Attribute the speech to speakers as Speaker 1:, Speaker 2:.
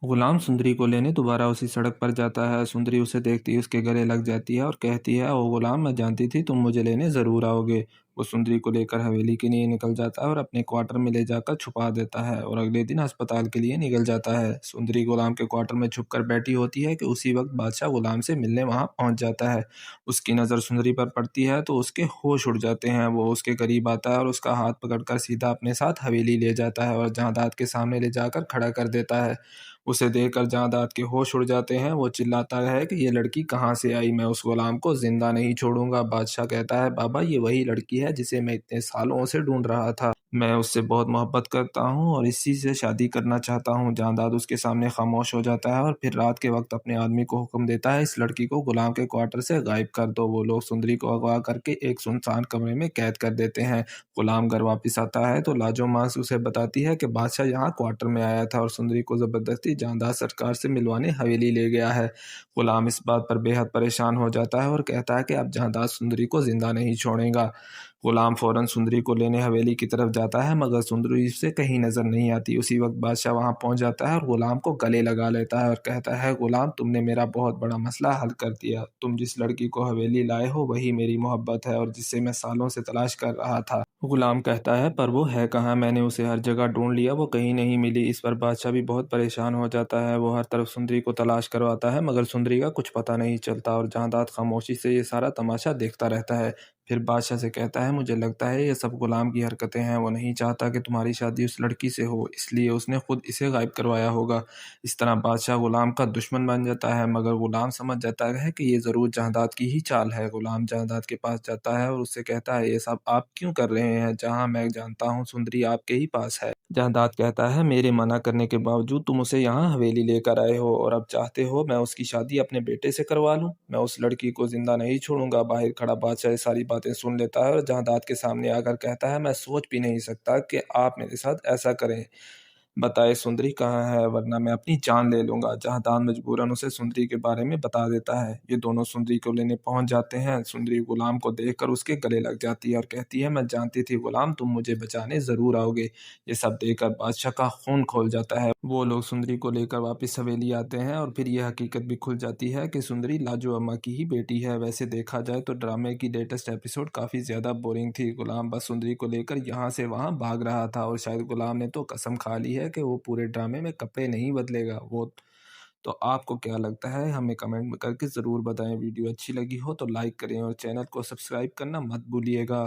Speaker 1: गुलाम सुंदरी को लेने दोबारा उसी सड़क पर जाता है। सुंदरी उसे देखती ही उसके गले लग जाती है और कहती है, ओ गुलाम, मैं जानती थी तुम मुझे लेने ज़रूर आओगे। वो सुंदरी को लेकर हवेली के लिए निकल जाता है और अपने क्वार्टर में ले जाकर छुपा देता है और अगले दिन अस्पताल के लिए निकल जाता है। सुंदरी गुलाम के क्वार्टर में छुपकर बैठी होती है कि उसी वक्त बादशाह गुलाम से मिलने वहां पहुंच जाता है। उसकी नज़र सुंदरी पर पड़ती है तो उसके होश उड़ जाते हैं। वो उसके करीब आता है और उसका हाथ पकड़कर सीधा अपने साथ हवेली ले जाता है और जहां के सामने ले जाकर खड़ा कर देता है। उसे देखकर जहां के होश उड़ जाते हैं। वो चिल्लाता है कि ये लड़की कहाँ से आई, मैं उस गुलाम को जिंदा नहीं छोड़ूंगा। बादशाह कहता है, बाबा, ये वही लड़की है जिसे मैं इतने सालों से ढूंढ रहा था। मैं उससे बहुत मोहब्बत करता हूँ और इसी से शादी करना चाहता हूँ। जहां उसके सामने खामोश हो जाता है और फिर रात के वक्त अपने आदमी को हुक्म देता है, इस लड़की को गुलाम के क्वार्टर से गायब कर दो। वो लोग सुंदरी को अगवा करके एक सुनसान कमरे में कैद कर देते हैं। गुलाम घर वापिस आता है तो लाजो मांस उसे बताती है कि बादशाह यहाँ क्वार्टर में आया था और सुंदरी को जबरदस्ती जहांदार सरकार से मिलवाने हवेली ले गया है। गुलाम इस बात पर बेहद परेशान हो जाता है और कहता है कि अब जहांदार सुंदरी को जिंदा नहीं छोड़ेगा। गुलाम फौरन सुंदरी को लेने हवेली की तरफ जाता है मगर सुंदरी से कहीं नजर नहीं आती। उसी वक्त बादशाह वहां पहुंच जाता है और गुलाम को गले लगा लेता है और कहता है, गुलाम, तुमने मेरा बहुत बड़ा मसला हल कर दिया। तुम जिस लड़की को हवेली लाए हो वही मेरी मोहब्बत है और जिसे मैं सालों से तलाश कर रहा था। गुलाम कहता है, पर वो है कहाँ? मैंने उसे हर जगह ढूंढ लिया, वो कहीं नहीं मिली। इस पर बादशाह भी बहुत परेशान हो जाता है। वो हर तरफ सुंदरी को तलाश करवाता है मगर सुंदरी का कुछ पता नहीं चलता और जहांदाद खामोशी से ये सारा तमाशा देखता रहता है। फिर बादशाह से कहता है, मुझे लगता है ये सब गुलाम की हरकतें हैं। वो नहीं चाहता कि तुम्हारी शादी उस लड़की से हो, इसलिए उसने खुद इसे गायब करवाया होगा। इस तरह बादशाह गुलाम का दुश्मन बन जाता है मगर गुलाम समझ जाता है कि ये ज़रूर जहांदाद की ही चाल है। गुलाम जहांदाद के पास जाता है और उससे कहता है, ये सब आप क्यों कर रहे हैं? जहां मैं जानता हूँ सुंदरी आपके ही पास है। जहांदाद कहता है, मेरे मना करने के बावजूद तुम उसे यहाँ हवेली लेकर आए हो और अब चाहते हो मैं उसकी शादी अपने बेटे से करवा लूं। मैं उस लड़की को जिंदा नहीं छोड़ूंगा। बाहर खड़ा बादशाह ये सारी बातें सुन लेता है और जहांदाद के सामने आकर कहता है, मैं सोच भी नहीं सकता कि आप मेरे साथ ऐसा करें। बताए सुंदरी कहाँ है, वरना मैं अपनी जान ले लूंगा। जहांदाद मजबूरन उसे सुंदरी के बारे में बता देता है। ये दोनों सुंदरी को लेने पहुंच जाते हैं। सुंदरी गुलाम को देखकर उसके गले लग जाती है और कहती है, मैं जानती थी गुलाम, तुम मुझे बचाने जरूर आओगे। ये सब देखकर बादशाह का खून खोल जाता है। वो लोग सुंदरी को लेकर वापस हवेली आते हैं और फिर यह हकीकत भी खुल जाती है कि सुंदरी लाजो अम्मा की ही बेटी है। वैसे देखा जाए तो ड्रामे की लेटेस्ट एपिसोड काफी ज्यादा बोरिंग थी। गुलाम बस सुंदरी को लेकर यहाँ से वहां भाग रहा था और शायद गुलाम ने तो कसम खा ली है कि वो पूरे ड्रामे में कपड़े नहीं बदलेगा। वो तो आपको क्या लगता है, हमें कमेंट में करके ज़रूर बताएं। वीडियो अच्छी लगी हो तो लाइक करें और चैनल को सब्सक्राइब करना मत भूलिएगा।